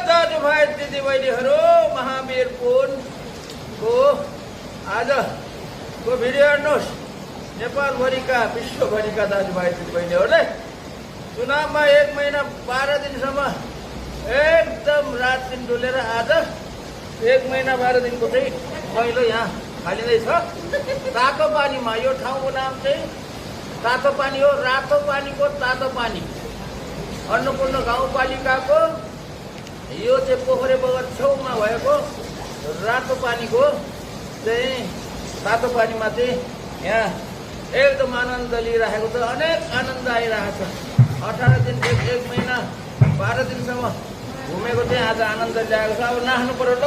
दाजुभाइ दिदीबहिनीहरू महावीर पुनको आजको भिडियो हेर्नुहोस्। नेपालभरिका विश्वभरिका दाजुभाइ दिदीबहिनीहरूले चुनावमा 1 महिना 12 दिनसम्म एकदम रात दिन डुलेर आज 1 महिना 12 दिनको चाहिँ पहिलो यहाँ हालिँदैछ तातो पानीमा। यो ठाउँको नाम चाहिँ तातो पानी हो, रातो पानीको तातो पानी। अन्नपूर्ण गाउँपालिकाको यो चाहिँ पोखरे बगर छेउमा भएको रातो पानीको चाहिँ तातो पानीमा चाहिँ यहाँ एकदम आनन्द लिइराखेको छ। अनेक आनन्द आइरहेको छ। 18 दिन 1 महिना 12 दिनसम्म घुमेको चाहिँ आज आनन्द ल्याएको छ। अब नाच्नु पर्यो ल।